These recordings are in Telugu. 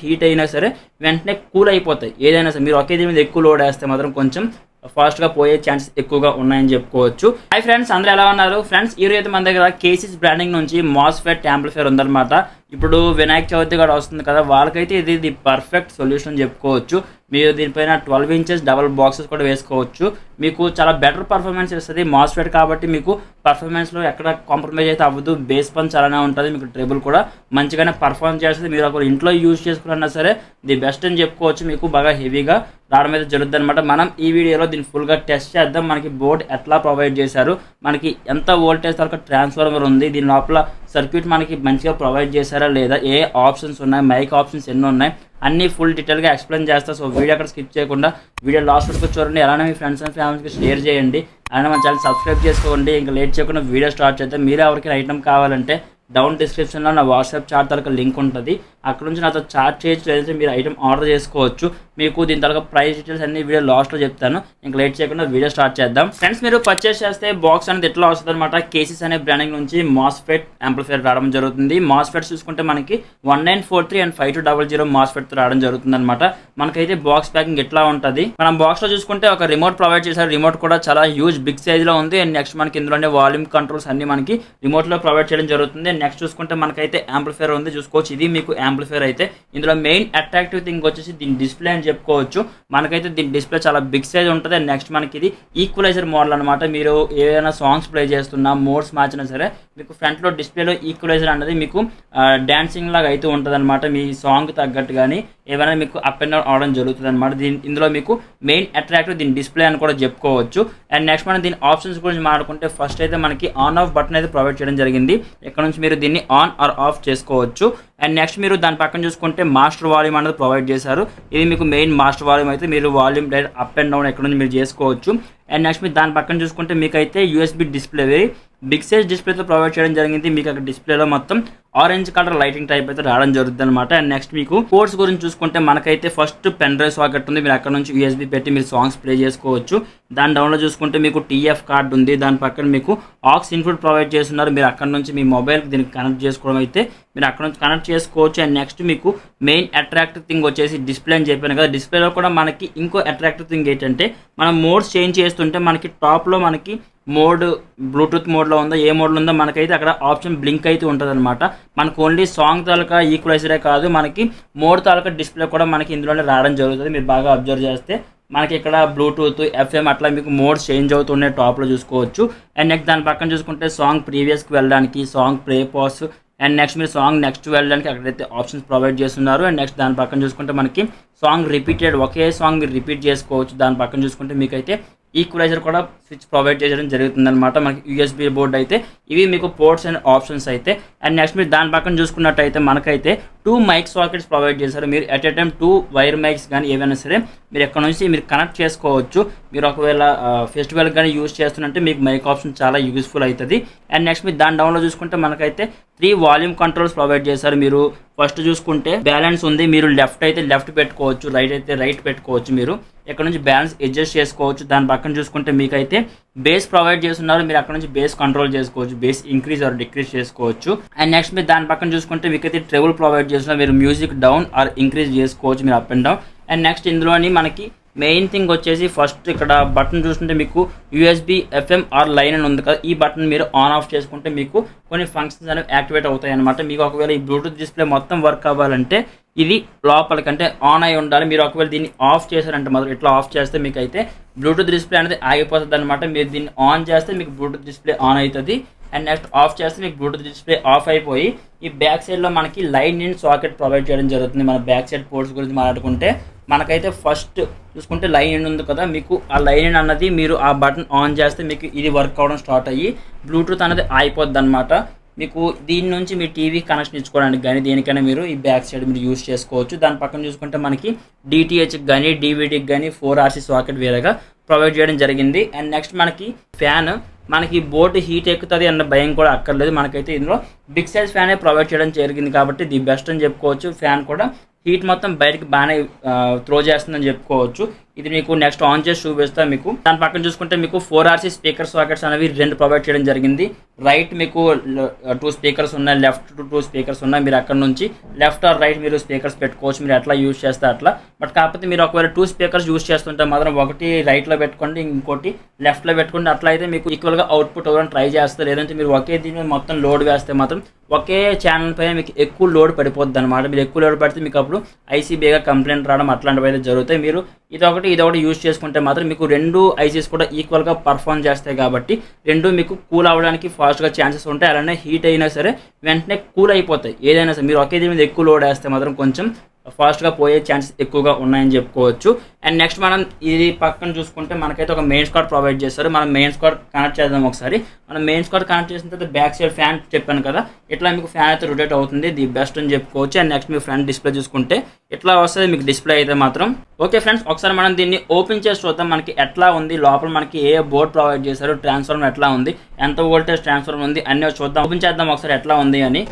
హీట్ అయినా సరే వెంటనే కూల్ అయిపోతాయి. ఏదైనా సరే మీరు ఒకే దీని మీద ఎక్కువ లోడ్ వేస్తే మాత్రం కొంచెం ఫాస్ట్గా పోయే ఛాన్సెస్ ఎక్కువగా ఉన్నాయని చెప్పుకోవచ్చు. హై ఫ్రెండ్స్, అందరూ ఎలా ఉన్నారు? ఫ్రెండ్స్, ఈ రోజు అయితే మన దగ్గర కేసీస్ బ్రాండింగ్ నుంచి మాస్ఫెట్ యాంప్లిఫైర్ ఉందన్నమాట. ఇప్పుడు వినాయక చవితి కూడా వస్తుంది కదా, వాళ్ళకైతే ఇది ది పర్ఫెక్ట్ సొల్యూషన్ అని చెప్పుకోవచ్చు. మీరు దీనిపైన 12 ఇంచెస్ డబల్ బాక్సెస్ కూడా వేసుకోవచ్చు. మీకు చాలా బెటర్ పర్ఫార్మెన్స్ ఇస్తుంది మాస్ఫెట్ కాబట్టి. మీకు పర్ఫార్మెన్స్లో ఎక్కడ కాంప్రమైజ్ అయితే అవ్వదు. బేస్ పని చాలానే ఉంటుంది. మీకు ట్రిబుల్ కూడా మంచిగానే పర్ఫార్మ్ చేస్తుంది. మీరు ఒక ఇంట్లో యూజ్ చేసుకున్నా సరే ది బెస్ట్ అని చెప్పుకోవచ్చు. మీకు బాగా హెవీగా రావడం అయితే జరుగుతుంది అనమాట. మనం ఈ వీడియోలో దీన్ని ఫుల్గా టెస్ట్ చేద్దాం. మనకి బోర్డ్ ఎట్లా ప్రొవైడ్ చేశారు, మనకి ఎంత వోల్టేజ్ వరకు ట్రాన్స్ఫార్మర్ ఉంది, దీని లోపల సర్క్యూట్ మనకి మంచిగా ప్రొవైడ్ చేశారా లేదా, ఏ ఆప్షన్స్ ఉన్నాయి, మైక్ ఆప్షన్స్ ఎన్ని ఉన్నాయి, అన్నీ ఫుల్ డీటెయిల్గా ఎక్స్ప్లెయిన్ చేస్తా. సో వీడియో అక్కడ స్కిప్ చేయకుండా వీడియో లాస్ట్ వరకు చూడండి. అలానే మీ ఫ్రెండ్స్ అండ్ ఫ్యామిలీస్కి షేర్ చేయండి. అలానే మన ఛానల్ సబ్స్క్రైబ్ చేసుకోండి. ఇంకా లేట్ చేయకుండా వీడియో స్టార్ట్ చేద్దాం. మీరే ఎవరికైనా ఐటమ్ కావాలంటే డౌన్ డిస్క్రిప్షన్లో నా వాట్సాప్ చాట్ తరగ లింక్ ఉంటుంది. అక్కడ నుంచి నాతో చాట్ చేయొచ్చు, లేదంటే మీరు ఐటమ్ ఆర్డర్ చేసుకోవచ్చు. మీకు దీని తరగ ప్రైస్ డీటెయిల్స్ అన్ని వీడియో లాస్ట్లో చెప్తాను. ఇంకా లేట్ చేయకుండా వీడియో స్టార్ట్ చేద్దాం. ఫ్రెండ్స్, మీరు పర్చేస్ చేస్తే బాక్స్ అనేది ఎట్లా వస్తుంది అనమాట. కేసీస్ అనే బ్రాండింగ్ నుంచి మాస్ఫెట్ యాంప్లిఫైర్ రావడం జరుగుతుంది. మాస్ఫెట్ చూసుకుంటే మనకి 1943 అండ్ 5200 మాస్ఫెట్ రావడం జరుగుతుంది అనమాట. మనకైతే బాక్స్ ప్యాకింగ్ ఎట్లా ఉంటుంది, మనం బాక్స్లో చూసుకుంటే ఒక రిమోట్ ప్రొవైడ్ చేశారు. రిమోట్ కూడా చాలా హ్యూజ్ బిగ్ సైజ్లో ఉంది. అండ్ నెక్స్ట్ మనకి ఇందులోనే వాల్యూమ్ కంట్రోల్స్ అన్ని మనకి రిమోట్లో ప్రొవైడ్ చేయడం జరుగుతుంది. నెక్స్ట్ చూసుకుంటే మనకైతే యాంప్లిఫైర్ ఉంది, చూసుకోవచ్చు. ఇది మీకు యాంప్లిఫైర్ అయితే ఇందులో మెయిన్ అట్రాక్టివ్ థింగ్ వచ్చేసి దీని డిస్ప్లే అని చెప్పుకోవచ్చు. మనకైతే దీని డిస్ప్లే చాలా బిగ్ సైజ్ ఉంటుంది. అండ్ నెక్స్ట్ మనకి ఇది ఈక్వలైజర్ మోడల్ అనమాట. మీరు ఏదైనా సాంగ్స్ ప్లే చేస్తున్నా, మోడ్స్ మార్చినా సరే మీకు ఫ్రంట్లో డిస్ప్లేలో ఈక్వలైజర్ అనేది మీకు డాన్సింగ్ లాగా అయితే ఉంటుంది అనమాట. మీ సాంగ్ తగ్గట్టు కానీ ఏమైనా మీకు అప్ అండ్ డౌన్ అవడం జరుగుతుంది అనమాట. ఇందులో మీకు మెయిన్ అట్రాక్టివ్ దీని డిస్ప్లే అని కూడా చెప్పుకోవచ్చు. అండ్ నెక్స్ట్ మనం దీని ఆప్షన్స్ గురించి మాట్లాడుకుంటే ఫస్ట్ అయితే మనకి ఆన్ ఆఫ్ బటన్ అయితే ప్రొవైడ్ చేయడం జరిగింది. ఇక్కడ నుంచి మీరు దీన్ని ఆన్ ఆర్ ఆఫ్ చేసుకోవచ్చు. అండ్ నెక్స్ట్ మీరు దాని పక్కన చూసుకుంటే మాస్టర్ వాల్యూమ్ అనేది ప్రొవైడ్ చేశారు. ఇది మీకు మెయిన్ మాస్టర్ వాల్యూమ్ అయితే మీరు volume direct up and down ఎక్కడ నుంచి మీరు చేసుకోవచ్చు. అండ్ నెక్స్ట్ మీరు దాని పక్కన చూసుకుంటే మీకైతే USB display very big size డిస్ప్లేతో ప్రొవైడ్ చేయడం జరిగింది. మీకు అక్కడ డిస్ప్లేలో మొత్తం ఆరెంజ్ కలర్ లైటింగ్ టైప్ అయితే రావడం జరుగుతుంది అనమాట. అండ్ నెక్స్ట్ మీకు పోర్ట్స్ గురించి చూసుకుంటే మనకైతే ఫస్ట్ పెన్ డ్రైవ్ సాకెట్ ఉంది. మీరు అక్కడ నుంచి యూఎస్బీ పెట్టి మీరు సాంగ్స్ ప్లే చేసుకోవచ్చు. దాని డౌన్లో చూసుకుంటే మీకు టీఎఫ్ కార్డ్ ఉంది. దాని పక్కన మీకు ఆక్స్ ఇన్పుట్ ప్రొవైడ్ చేస్తున్నారు. మీరు అక్కడ నుంచి మీ మొబైల్కి దీనికి కనెక్ట్ చేసుకోవడం అయితే మీరు అక్కడ నుంచి కనెక్ట్ చేసుకోవచ్చు. అండ్ నెక్స్ట్ మీకు మెయిన్ అట్రాక్టివ్ థింగ్ వచ్చేసి డిస్ప్లే అని చెప్పాను కదా, డిస్ప్లేలో కూడా మనకి ఇంకో అట్రాక్టివ్ థింగ్ ఏంటంటే మనం మోడ్స్ చేంజ్ చేస్తుంటే మనకి టాప్లో మనకి మోడ్ బ్లూటూత్ మోడ్లో ఉందో ఏ మోడ్లో ఉందో మనకైతే అక్కడ ఆప్షన్ బ్లింక్ అయితే ఉంటుంది అనమాట. మనకు ఓన్లీ సాంగ్ తాలూకా ఈక్వలైజరే కాదు, మనకి మోడ్ తాలూకా డిస్ప్లే కూడా మనకి ఇందులోనే రావడం జరుగుతుంది. మీరు బాగా అబ్జర్వ్ చేస్తే మనకి ఇక్కడ బ్లూటూత్, ఎఫ్ఎం అట్లా మీకు మోడ్స్ చేంజ్ అవుతున్నాయి టాప్లో చూసుకోవచ్చు. అండ్ నెక్స్ట్ దాని పక్కన చూసుకుంటే సాంగ్ ప్రీవియస్కి వెళ్ళడానికి, song play pass, and next మీరు సాంగ్ నెక్స్ట్ వెళ్ళడానికి అక్కడైతే ఆప్షన్స్ ప్రొవైడ్ చేస్తున్నారు. అండ్ నెక్స్ట్ దాని పక్కన చూసుకుంటే మనకి సాంగ్ రిపీటెడ్, ఒకే సాంగ్ మీరు రిపీట్ చేసుకోవచ్చు. దాని పక్కన చూసుకుంటే మీకైతే ఈక్వలైజర్ కూడా స్విచ్ ప్రొవైడ్ చేయడం జరుగుతుంది అనమాట. మనకి యూఎస్బీ బోర్డ్ అయితే ఇవి మీకు పోర్ట్స్ అండ్ ఆప్షన్స్ అయితే. అండ్ నెక్స్ట్ మీరు దాని పక్కన చూసుకున్నట్టయితే మనకైతే 2 మైక్ సాకెట్స్ ప్రొవైడ్ చేశారు. మీరు at a time 2 wire mics కానీ ఏవైనా సరే మీరు ఎక్కడ నుంచి మీరు కనెక్ట్ చేసుకోవచ్చు. మీరు ఒకవేళ ఫెస్టివల్ కానీ యూజ్ చేస్తున్నట్టే మీకు మైక్ ఆప్షన్ చాలా యూస్ఫుల్ అవుతుంది. అండ్ నెక్స్ట్ మీరు దాని డౌన్లో చూసుకుంటే మనకైతే 3 వాల్యూమ్ కంట్రోల్స్ ప్రొవైడ్ చేశారు. మీరు ఫస్ట్ చూసుకుంటే బ్యాలెన్స్ ఉంది. మీరు లెఫ్ట్ అయితే లెఫ్ట్ పెట్టుకోవచ్చు, రైట్ అయితే రైట్ పెట్టుకోవచ్చు. మీరు ఇక్కడ నుంచి బ్యాలెన్స్ అడ్జస్ట్ చేసుకోవచ్చు. దాని పక్కన చూసుకుంటే మీకైతే బేస్ ప్రొవైడ్ చేస్తున్నారు. మీరు అక్కడ నుంచి బేస్ కంట్రోల్ చేసుకోవచ్చు, బేస్ ఇంక్రీజ్ ఆర్ డిక్రీజ్ చేసుకోవచ్చు. అండ్ నెక్స్ట్ మీరు దాని పక్కన చూసుకుంటే మీకైతే ట్రెబుల్ ప్రొవైడ్ చేస్తున్నారు. మీరు మ్యూజిక్ డౌన్ ఆర్ ఇంక్రీజ్ చేసుకోవచ్చు, మీరు up and down. And next ఇందులోని మనకి మెయిన్ థింగ్ వచ్చేసి ఫస్ట్ ఇక్కడ బటన్ చూస్తుంటే మీకు యూఎస్బీ ఎఫ్ఎం ఆర్ లైన్ అని ఉంది కదా, ఈ బటన్ మీరు ఆన్ ఆఫ్ చేసుకుంటే మీకు కొన్ని ఫంక్షన్స్ అనేవి యాక్టివేట్ అవుతాయి అనమాట. మీకు ఒకవేళ ఈ బ్లూటూత్ డిస్ప్లే మొత్తం వర్క్ అవ్వాలంటే ఇది లోపలికంటే ఆన్ అయి ఉండాలి. మీరు ఒకవేళ దీన్ని ఆఫ్ చేశారంటే మాత్రం ఇట్లా ఆఫ్ చేస్తే మీకు అయితే బ్లూటూత్ డిస్ప్లే అనేది ఆగిపోతుంది అనమాట. మీరు దీన్ని ఆన్ చేస్తే మీకు బ్లూటూత్ డిస్ప్లే ఆన్ అవుతుంది. అండ్ నెక్స్ట్ ఆఫ్ చేస్తే మీకు బ్లూటూత్ డిస్ప్లే ఆఫ్ అయిపోయి ఈ బ్యాక్ సైడ్లో మనకి లైన్ ఇన్ సాకెట్ ప్రొవైడ్ చేయడం జరుగుతుంది. మన బ్యాక్ సైడ్ పోర్ట్స్ గురించి మాట్లాడుకుంటే మనకైతే ఫస్ట్ చూసుకుంటే లైన్ ఇన్ ఉంది కదా, మీకు ఆ లైన్ ఇన్ అన్నది మీరు ఆ బటన్ ఆన్ చేస్తే మీకు ఇది వర్క్ అవడం స్టార్ట్ అయ్యి బ్లూటూత్ అనేది అయిపోద్ది అనమాట. మీకు దీని నుంచి మీ టీవీ కనెక్షన్ ఇచ్చుకోవడానికి కానీ దేనికైనా మీరు ఈ బ్యాక్ సైడ్ మీరు యూజ్ చేసుకోవచ్చు. దాని పక్కన చూసుకుంటే మనకి డిటిహెచ్కి కానీ డివిడికి కానీ 4RC సాకెట్ వేరేగా ప్రొవైడ్ చేయడం జరిగింది. అండ్ నెక్స్ట్ మనకి ఫ్యాన్, మనకి బోర్డు హీట్ ఎక్కుతుంది అన్న భయం కూడా అక్కర్లేదు. మనకైతే ఇందులో బిగ్ సైజ్ ఫ్యానే ప్రొవైడ్ చేయడం జరిగింది కాబట్టి ది బెస్ట్ అని చెప్పుకోవచ్చు. ఫ్యాన్ కూడా హీట్ మొత్తం బయటకి బాగానే త్రో చేస్తుందని చెప్పుకోవచ్చు. ఇది మీకు నెక్స్ట్ ఆన్ చేసి చూపిస్తా మీకు. దాని పక్కన చూసుకుంటే మీకు 4RC స్పీకర్ సాకెట్స్ అనేవి 2 ప్రొవైడ్ చేయడం జరిగింది. రైట్ మీకు 2 స్పీకర్స్ ఉన్నాయి, లెఫ్ట్ 2 స్పీకర్స్ ఉన్నాయి. మీరు అక్కడ నుంచి లెఫ్ట్ ఆర్ రైట్ మీరు స్పీకర్స్ పెట్టుకోవచ్చు, మీరు ఎట్లా యూజ్ చేస్తే అట్లా. బట్ కాకపోతే మీరు ఒకవేళ 2 స్పీకర్స్ యూజ్ చేస్తుంటే మాత్రం ఒకటి రైట్లో పెట్టుకోండి, ఇంకోటి లెఫ్ట్లో పెట్టుకోండి. అట్లా అయితే మీకు ఈక్వల్గా అవుట్పుట్ అవ్వడం ట్రై చేస్తారు. లేదంటే మీరు ఒకే దీని మీద మొత్తం లోడ్ వేస్తే మాత్రం ఒకే ఛానల్ పైన మీకు ఎక్కువ లోడ్ పడిపోద్ది అనమాట. మీరు ఎక్కువ లోడ్ పడితే మీకు అప్పుడు ఐసీబీగా కంప్లైంట్ రావడం అట్లాంటివి అయితే జరుగుతాయి. మీరు ఇదొకటి యూజ్ చేసుకుంటే మాత్రం మీకు 2 ఐసీస్ కూడా ఈక్వల్గా పర్ఫామ్ చేస్తాయి కాబట్టి 2 మీకు కూల్ అవ్వడానికి ఫాస్ట్గా ఛాన్సెస్ ఉంటాయి. అలానే హీట్ అయినా సరే వెంటనే కూల్ అయిపోతాయి. ఏదైనా సరే మీరు ఒకే దీని మీద ఎక్కువ లోడ్ వేస్తే మాత్రం కొంచెం ఫాస్ట్గా పోయే ఛాన్సెస్ ఎక్కువగా ఉన్నాయని చెప్పుకోవచ్చు. అండ్ నెక్స్ట్ మనం ఇది పక్కన చూసుకుంటే మనకైతే ఒక మెయిన్ స్కాట్ ప్రొవైడ్ చేస్తారు. మనం మెయిన్ స్కాట్ కనెక్ట్ చేద్దాం ఒకసారి. మనం మెయిన్ స్కాట్ కనెక్ట్ చేసిన తర్వాత బ్యాక్ సైడ్ ఫ్యాన్ చెప్పాను కదా, ఇట్లా మీకు ఫ్యాన్ అయితే రొటేట్ అవుతుంది, ది బెస్ట్ అని చెప్పుకోవచ్చు. అండ్ నెక్స్ట్ మీరు ఫ్రంట్ డిస్ప్లే చూసుకుంటే ఇట్లా వస్తుంది మీకు డిస్ప్లే అయితే మాత్రం. ఓకే ఫ్రెండ్స్, ఒకసారి మనం దీన్ని ఓపెన్ చేసి చూద్దాం మనకి ఎట్లా ఉంది, లోపల మనకి ఏ బోర్డ్ ప్రొవైడ్ చేశారు, ట్రాన్స్ఫార్మర్ ఎట్లా ఉంది, ఎంత వోల్టేజ్ ట్రాన్స్ఫార్మర్ ఉంది అన్నీ చూద్దాం. ఓపెన్ చేద్దాం ఒకసారి ఎట్లా ఉంది అని.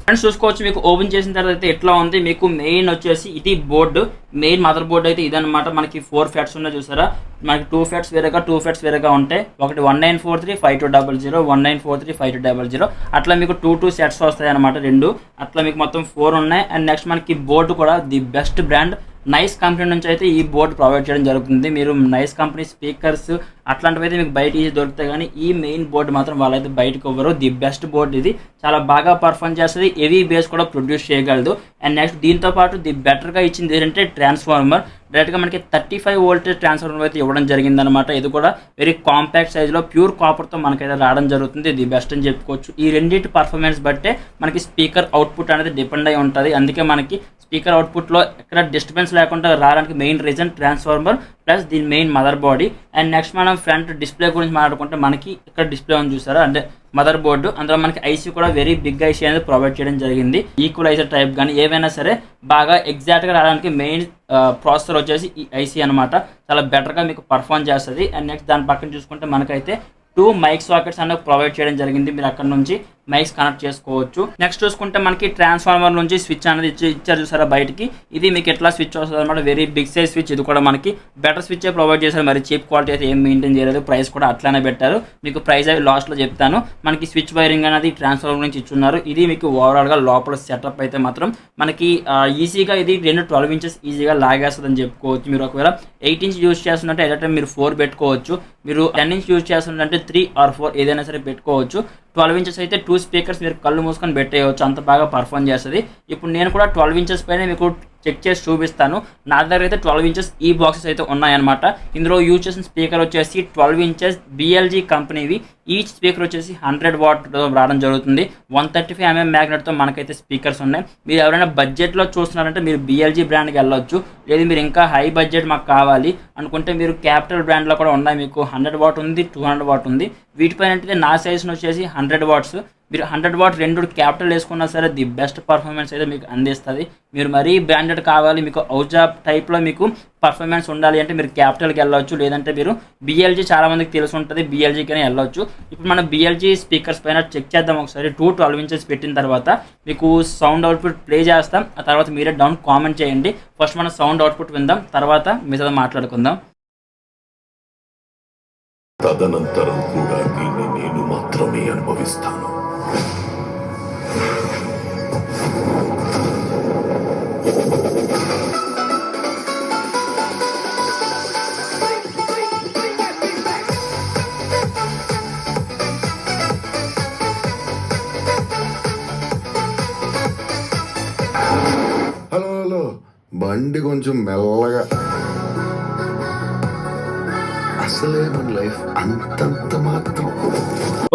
ఫ్రెండ్స్ చూసుకోవచ్చు మీకు ఓపెన్ చేసిన తర్వాత అయితే ఎట్లా ఉంది. మీకు మెయిన్ వచ్చేసి ఇది బోర్డు, మెయిన్ మదర్ బోర్డు అయితే ఇదనమాట. మనకి 4 FATs ఉన్నాయి చూసారా, మనకి 2 FATs వేరేగా 2 FATs వేరేగా ఉంటాయి. ఒకటి 19435200, 19435200 అట్లా మీకు 2 సెట్స్ వస్తాయి అనమాట 2. అట్లా మీకు మొత్తం 4 ఉన్నాయి. అండ్ నెక్స్ట్ మనకి బోర్డు కూడా the best brand nice company నుంచి అయితే ఈ బోర్డు ప్రొవైడ్ చేయడం జరుగుతుంది. మీరు నైస్ కంపెనీ స్పీకర్స్ అట్లాంటివి అయితే మీకు బయట ఈజీ దొరుకుతాయి, కానీ ఈ మెయిన్ బోర్డు మాత్రం వాళ్ళైతే బయటకు ఇవ్వరు. ది బెస్ట్ బోర్డు ఇది, చాలా బాగా పర్ఫామ్ చేస్తుంది, హెవీ బేస్ కూడా ప్రొడ్యూస్ చేయగలదు. అండ్ నెక్స్ట్ దీంతో పాటు ది బెటర్గా ఇచ్చింది ఏంటంటే ట్రాన్స్ఫార్మర్. డైరెక్ట్గా మనకి 35 వోల్టేజ్ ట్రాన్స్ఫార్మర్ అయితే ఇవ్వడం జరిగిందనమాట. ఇది కూడా వెరీ కాంపాక్ట్ సైజ్లో ప్యూర్ కాపర్తో మనకైతే రావడం జరుగుతుంది. ది బెస్ట్ అని చెప్పుకోవచ్చు. ఈ రెండింటి పర్ఫార్మెన్స్ బట్టే మనకి స్పీకర్ అవుట్పుట్ అనేది డిపెండ్ అయి ఉంటుంది. అందుకే మనకి స్పీకర్ అవుట్పుట్లో ఎక్కడ డిస్టర్బెన్స్ లేకుండా రావడానికి మెయిన్ రీజన్ ట్రాన్స్ఫార్మర్ ప్లస్ దీని main mother body. And next మనం ఫ్రంట్ డిస్ప్లే గురించి మాట్లాడుకుంటే మనకి ఇక్కడ డిస్ప్లే ఉంది చూసారా, అంటే మదర్ బోర్డు. అందులో మనకి ఐసీ కూడా వెరీ బిగ్ ఐసీ అనేది ప్రొవైడ్ చేయడం జరిగింది. ఈక్వలైజర్ టైప్ కానీ ఏవైనా సరే బాగా ఎగ్జాక్ట్గా రావడానికి మెయిన్ ప్రాసెసర్ వచ్చేసి ఈ ఐసీ అనమాట. చాలా బెటర్గా మీకు పర్ఫామ్ చేస్తుంది. అండ్ నెక్స్ట్ దాని పక్కన చూసుకుంటే మనకైతే 2 మైక్ సాకెట్స్ అనేవి ప్రొవైడ్ చేయడం జరిగింది. మీరు అక్కడ నుంచి మైక్స్ కనెక్ట్ చేసుకోవచ్చు. నెక్స్ట్ చూసుకుంటే మనకి ట్రాన్స్ఫార్మర్ నుంచి స్విచ్ అనేది ఇచ్చారు చూసారా బయటికి. ఇది మీకు ఎట్లా స్విచ్ వస్తుంది అనమాట, వెరీ బిగ్ సైజ్ స్విచ్. ఇది కూడా మనకి బెటర్ స్విచ్ ప్రొవైడ్ చేశారు, మరి చీప్ క్వాలిటీ అయితే ఏం మెయింటైన్ చేయలేదు. ప్రైస్ కూడా అట్లానే పెట్టారు. మీకు ప్రైస్ అవి లాస్ట్లో చెప్తాను. మనకి స్విచ్ వైరింగ్ అనేది ట్రాన్స్ఫార్మర్ నుంచి ఇచ్చున్నారు. ఇది మీకు ఓవరాల్గా లోపల సెటప్ అయితే మాత్రం మనకి ఈజీగా ఇది 12 ఇంచెస్ ఈజీగా లాగేస్తుంది అని చెప్పుకోవచ్చు. మీరు ఒకవేళ 8 ఇంచ్ యూజ్ చేస్తున్నట్టే ఎట్ టైం మీరు 4 పెట్టుకోవచ్చు. మీరు 10 ఇంచ్ యూజ్ చేస్తున్నట్టే 3 or 4 ఏదైనా సరే పెట్టుకోవచ్చు. 12 ఇంచెస్ అయితే 2 స్పీకర్స్ మీరు కళ్ళు మూసుకొని పెట్టేయవచ్చు, అంత బాగా పర్ఫామ్ చేస్తుంది. ఇప్పుడు నేను కూడా 12 ఇంచెస్ పైన మీకు చెక్ చేసి చూపిస్తాను. నా దగ్గర అయితే 12 ఇంచెస్ ఈ బాక్సెస్ అయితే ఉన్నాయన్నమాట. ఇందులో యూజ్ చేసిన స్పీకర్ వచ్చేసి 12 ఇంచెస్ BLG కంపెనీవి. ఈచ్ స్పీకర్ వచ్చేసి 100 వాట్ రావడం జరుగుతుంది. 135mm మ్యాగ్నెట్తో మనకైతే స్పీకర్స్ ఉన్నాయి. మీరు ఎవరైనా బడ్జెట్లో చూస్తున్నారంటే మీరు BLG బ్రాండ్కి వెళ్ళొచ్చు. లేదు మీరు ఇంకా హై బడ్జెట్ మాకు కావాలి అనుకుంటే మీరు క్యాపిటల్ బ్రాండ్లో కూడా ఉన్నాయి. మీకు 100 వాట్ ఉంది, 200 వాట్ ఉంది. వీటిపైన అంటే నా సైజ్ను వచ్చేసి 100 వాట్స్. మీరు 100 వాట్ 2 క్యాపిటల్ వేసుకున్నా సరే ది బెస్ట్ పర్ఫార్మెన్స్ అయితే మీకు అందిస్తుంది. మీరు మరీ బ్రాండెడ్ కావాలి, మీకు ఔజాబ్ టైప్లో మీకు పర్ఫార్మెన్స్ ఉండాలి అంటే మీరు క్యాపిటల్కి వెళ్ళొచ్చు. లేదంటే మీరు BLG చాలామందికి తెలిసి ఉంటుంది, BLGకనే వెళ్ళొచ్చు. ఇప్పుడు మనం BLG స్పీకర్స్ పైన చెక్ చేద్దాం ఒకసారి. 12 ఇంచెస్ పెట్టిన తర్వాత మీకు సౌండ్ అవుట్పుట్ ప్లే చేస్తాం. ఆ తర్వాత మీరే డౌన్ కామెంట్ చేయండి. ఫస్ట్ మనం సౌండ్ అవుట్పుట్ విందాం, తర్వాత మీతో మాట్లాడుకుందాం. తదనంతరం కూడా దీన్ని నేను మాత్రమే అనుభవిస్తాను. హలో, బండి కొంచెం మెల్లగా. అసలే మన లైఫ్ అంతంత మాత్రం.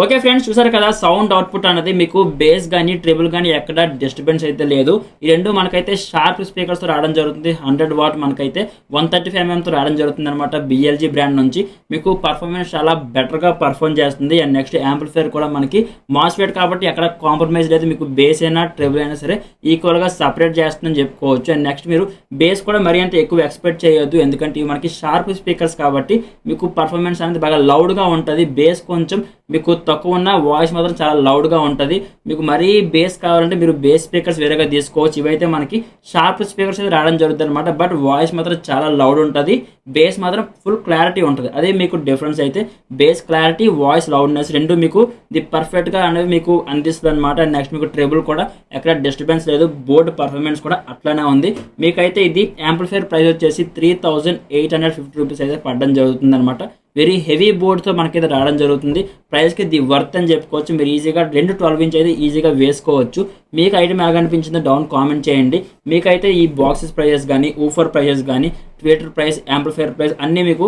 ఓకే ఫ్రెండ్స్, చూసారు కదా సౌండ్ అవుట్పుట్ అనేది మీకు బేస్ కానీ ట్రిబుల్ కానీ ఎక్కడ డిస్టర్బెన్స్ అయితే లేదు. ఈ రెండు మనకైతే షార్ప్ స్పీకర్స్తో రావడం జరుగుతుంది. 100 వాట్ మనకైతే 135mm రావడం జరుగుతుంది అనమాట. BLG బ్రాండ్ నుంచి మీకు పర్ఫార్మెన్స్ చాలా బెటర్గా పర్ఫామ్ చేస్తుంది. అండ్ నెక్స్ట్ యాంప్లిఫైర్ కూడా మనకి మాస్ఫెట్ కాబట్టి ఎక్కడ కాంప్రమైజ్ లేదు. మీకు బేస్ అయినా ట్రిబుల్ అయినా సరే ఈక్వల్గా సపరేట్ చేస్తుందని చెప్పుకోవచ్చు. అండ్ నెక్స్ట్ మీరు బేస్ కూడా మరీ అంత ఎక్కువ ఎక్స్పెక్ట్ చేయొద్దు, ఎందుకంటే ఇవి మనకి షార్ప్ స్పీకర్స్ కాబట్టి మీకు పర్ఫార్మెన్స్ అనేది బాగా లౌడ్గా ఉంటుంది. బేస్ కొంచెం మీకు తక్కువ ఉన్న వాయిస్ మాత్రం చాలా లౌడ్గా ఉంటుంది. మీకు మరీ బేస్ కావాలంటే మీరు బేస్ స్పీకర్స్ వేరేగా తీసుకోవచ్చు. ఇవైతే మనకి షార్ప్ స్పీకర్స్ అయితే రావడం జరుగుతుంది అనమాట. బట్ వాయిస్ మాత్రం చాలా లౌడ్ ఉంటుంది, బేస్ మాత్రం ఫుల్ క్లారిటీ ఉంటుంది. అదే మీకు డిఫరెన్స్ అయితే బేస్ క్లారిటీ, వాయిస్ లౌడ్నెస్ రెండు మీకు ఇది పర్ఫెక్ట్గా అనేది మీకు అందిస్తుంది అనమాట. నెక్స్ట్ మీకు ట్రేబుల్ కూడా ఎక్కడ డిస్టర్బెన్స్ లేదు, బోర్డ్ పర్ఫార్మెన్స్ కూడా అట్లానే ఉంది. మీకైతే ఇది యాంప్లిఫైర్ ప్రైస్ వచ్చేసి 3850 రూపీస్ అయితే పడడం జరుగుతుంది అనమాట. వెరీ హెవీ బోర్డ్తో మనకైతే రావడం జరుగుతుంది. ప్రైస్కి ది వర్త్ అని చెప్పుకోవచ్చు. మీరు ఈజీగా 12 ఇంచ్ అయితే ఈజీగా వేసుకోవచ్చు. మీకు ఐటమ్ ఎలా అనిపించిందో డౌన్ కామెంట్ చేయండి. మీకైతే ఈ బాక్సెస్ ప్రైజెస్ కానీ, ఊఫర్ ప్రైజెస్ కానీ, ట్విట్టర్ ప్రైస్, యాంప్లిఫైర్ ప్రైస్ అన్నీ మీకు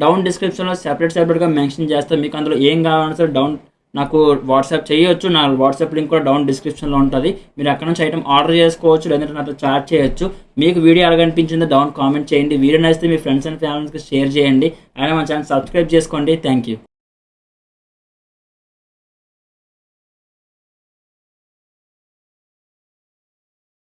డౌన్ డిస్క్రిప్షన్లో సెపరేట్గా మెన్షన్ చేస్తాను. మీకు అందులో ఏం కావాలన్నా సరే డౌన్ నాకు వాట్సాప్ చేయొచ్చు. నా వాట్సాప్ లింక్ కూడా డౌన్ డిస్క్రిప్షన్లో ఉంటుంది. మీరు అక్కడ నుంచి ఐటమ్ ఆర్డర్ చేసుకోవచ్చు, లేదంటే నాతో చాట్ చేయొచ్చు. మీకు వీడియో ఎలా అనిపించిందో డౌన్ కామెంట్ చేయండి. వీడియో నచ్చితే మీ ఫ్రెండ్స్ అండ్ ఫ్యామిలీస్కి షేర్ చేయండి. అలాగే మన ఛానల్ సబ్స్క్రైబ్ చేసుకోండి. Thank you.